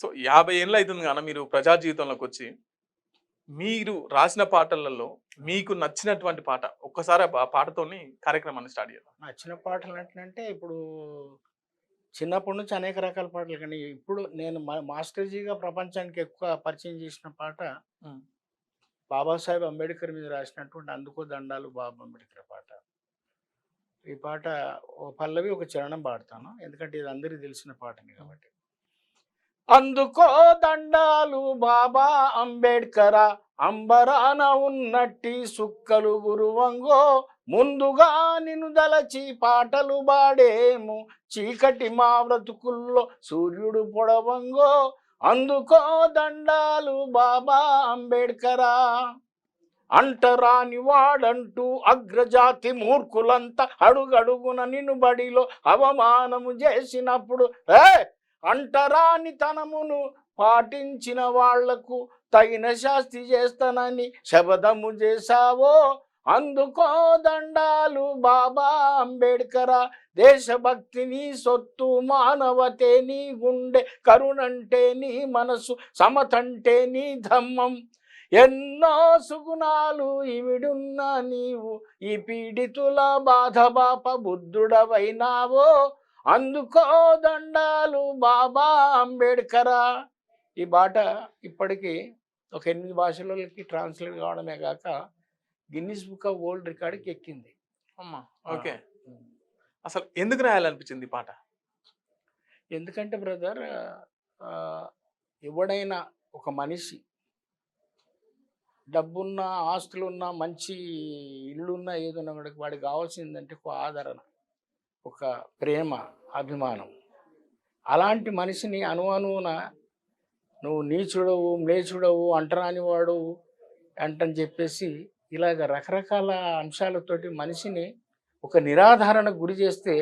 So 50 ఏళ్ళు అవుతుంది కానీ మీరు ప్రజా జీవితంలోకి వచ్చి మీరు రాసిన పాటలలో మీకు నచ్చినటువంటి పాట ఒక్కసారి ఆ పాటతోని కార్యక్రమాన్ని స్టార్ట్ చేద్దాం. నచ్చిన పాటలు అంటే ఇప్పుడు చిన్నప్పటి నుంచి అనేక రకాల పాటలు, కానీ ఇప్పుడు నేను మాస్టర్జీగా ప్రపంచానికి ఎక్కువ పరిచయం చేసిన పాట ఉమ్, బాబాసాహెబ్ అంబేద్కర్ మీద రాసినటువంటి అందుకో దండాలు బాబా అంబేద్కర్ పాట. ఈ పాట ఒక పల్లవి ఒక చరణం పాడతాను, ఎందుకంటే ఇది అందరికీ తెలిసిన పాటని కాబట్టి. అందుకో దండాలు బాబా అంబేడ్కర, అంబరాన ఉన్నట్టి సుక్కలు గురువంగో, ముందుగా నిన్ను దలచి పాటలు పాడేము, చీకటి మా బ్రతుకుల్లో సూర్యుడు పొడవంగో, అందుకో దండాలు బాబా అంబేడ్కరా. అంటరాని వాడంటూ అగ్రజాతి మూర్ఖులంతా అడుగడుగున నిన్ను బడిలో అవమానము చేసినప్పుడు అంటరాని తనమును పాటించిన వాళ్లకు తగిన శాస్తి చేస్తానని శపథము చేశావో, అందుకో దండాలు బాబా అంబేడ్కర. దేశభక్తి నీ సొత్తు, మానవతే నీ గుండె, కరుణంటే నీ మనసు, సమతంటే నీ ధమ్మం. ఎన్నో సుగుణాలు ఇవిడున్న నీవు ఈ పీడితుల బాధబాప బుద్ధుడవైనావో, అందుకో దండాలు బాబా అంబేడ్కరా. ఈ పాట ఇప్పటికీ ఒక 8 భాషలకి ట్రాన్స్లేట్ కావడమే కాక గిన్నిస్ బుక్ ఆఫ్ వరల్డ్ రికార్డ్కి ఎక్కింది. అమ్మా ఓకే. అసలు ఎందుకు రాయాలనిపించింది ఈ పాట? ఎందుకంటే బ్రదర్, ఎవడైనా ఒక మనిషి డబ్బున్న, ఆస్తులున్న, మంచి ఇల్లున్న, ఏదున్నా కూడా వాడికి కావాల్సిందంటే ఒక ఆదరణ, ఒక ప్రేమ, అభిమానం. అలాంటి మనిషిని అనువున నువ్వు నీచుడవు, మ్లేచుడవు, అంటరాని వాడు అంటని చెప్పేసి ఇలాగ రకరకాల అంశాలతోటి మనిషిని ఒక నిరాధారణకు గురి చేస్తే,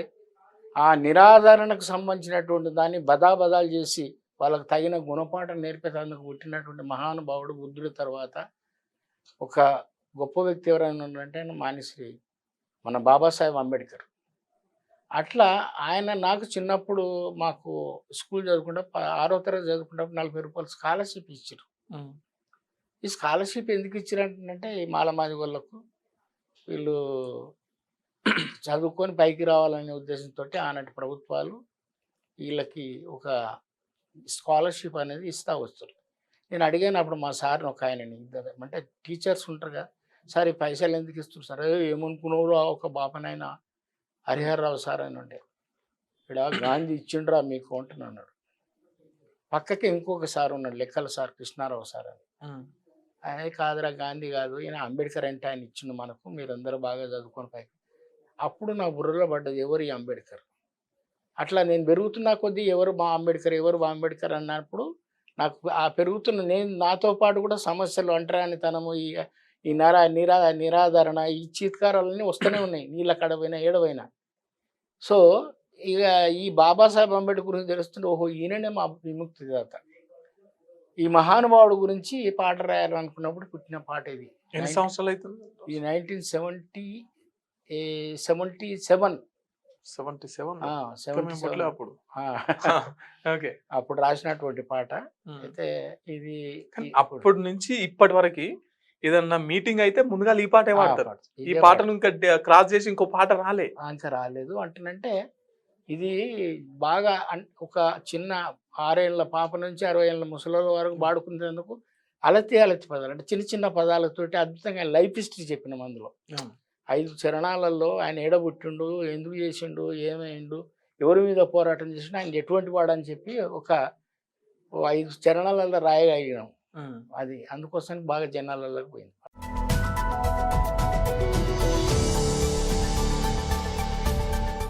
ఆ నిరాధారణకు సంబంధించినటువంటి దాన్ని బదాబదాలు చేసి వాళ్ళకు తగిన గుణపాఠం నేర్పేందుకు పుట్టినటువంటి మహానుభావుడు బుద్ధుడి తర్వాత ఒక గొప్ప వ్యక్తి ఎవరైనా ఉన్నారంటే మానిశ్రీ మన బాబాసాహెబ్ అంబేద్కర్. అట్లా ఆయన నాకు చిన్నప్పుడు మాకు స్కూల్ చదువుకుంటే 6వ తరగతి చదువుకున్నప్పుడు 40 రూపాయలు స్కాలర్షిప్ ఇచ్చారు. ఈ స్కాలర్షిప్ ఎందుకు ఇచ్చారంటే ఈ మాలమాది వాళ్ళకు వీళ్ళు చదువుకొని పైకి రావాలనే ఉద్దేశంతో ఆనాటి ప్రభుత్వాలు వీళ్ళకి ఒక స్కాలర్షిప్ అనేది ఇస్తూ వస్తారు. నేను అడిగాను అప్పుడు మా సార్ని, ఒక ఆయనని, అంటే టీచర్స్ ఉంటారు కదా, సార్ ఈ పైసలు ఎందుకు ఇస్తారు సార్? ఏమనుకున్నారో ఒక బాపనైనా హరిహర్రావు సార్ అని ఉండే, ఇక్కడ గాంధీ ఇచ్చిండ్రా మీకు అంటున్నాడు. పక్కకి ఇంకొక సార్ ఉన్నాడు, లెక్కల సార్, కృష్ణారావు సార్ అని. ఆయన కాదురా గాంధీ కాదు, ఈయన అంబేద్కర్ అంటే ఆయన ఇచ్చిండు మనకు, మీరందరూ బాగా చదువుకొని పైకి. అప్పుడు నా బుర్రలో పడ్డది, ఎవరు ఈ అంబేద్కర్? అట్లా నేను పెరుగుతున్నా కొద్దీ ఎవరు మా అంబేద్కర్, ఎవరు మా అంబేద్కర్ అన్నప్పుడు నాకు ఆ పెరుగుతున్న నేను నాతో పాటు కూడా సమస్యలు, అంటరానితనము, ఈ నిరాదరణ, ఈ చీత్కారాలన్నీ వస్తూనే ఉన్నాయి, నీళ్ళ కడపోయినా ఏడవైనా. సో ఇక ఈ బాబాసాహెబ్ అంబేద్కర్ గురించి తెలుస్తుంటే, ఓహో ఈయననే మా విముక్తి దాత, ఈ మహానుభావుడు గురించి ఈ పాట రాయాలనుకున్నప్పుడు పుట్టిన పాట ఇది. ఎన్ని సంవత్సరాలు అవుతుంది? ఈ 1977 అప్పుడు రాసినటువంటి పాట. అయితే ఇది అప్పటి నుంచి ఇప్పటి వరకు ఏదన్నా మీటింగ్ అయితే ముందుగా ఈ పాటే వాడతారు. ఈ పాటను ఇంకా క్రాస్ చేసి ఇంకో పాట ఇంకా రాలేదు అంటేనంటే, ఇది బాగా ఒక చిన్న 6 ఏళ్ళ పాప నుంచి 60 ఏళ్ళ ముసలోళ్ళ వరకు పాడుకునేందుకు అలతి పదాలు, అంటే చిన్న చిన్న పదాలతోటి అద్భుతంగా లైఫ్ హిస్టరీ చెప్పినాం అందులో. 5 చరణాలలో ఆయన ఏడబుట్టిండు, ఎందుకు చేసిండు, ఏమైండు, ఎవరి మీద పోరాటం చేసిండు, ఆయన ఎటువంటి వాడని చెప్పి ఒక 5 చరణాలలో రాయగలిగినాం. అది అందుకోసానికి బాగా జనాలలోకి పోయింది.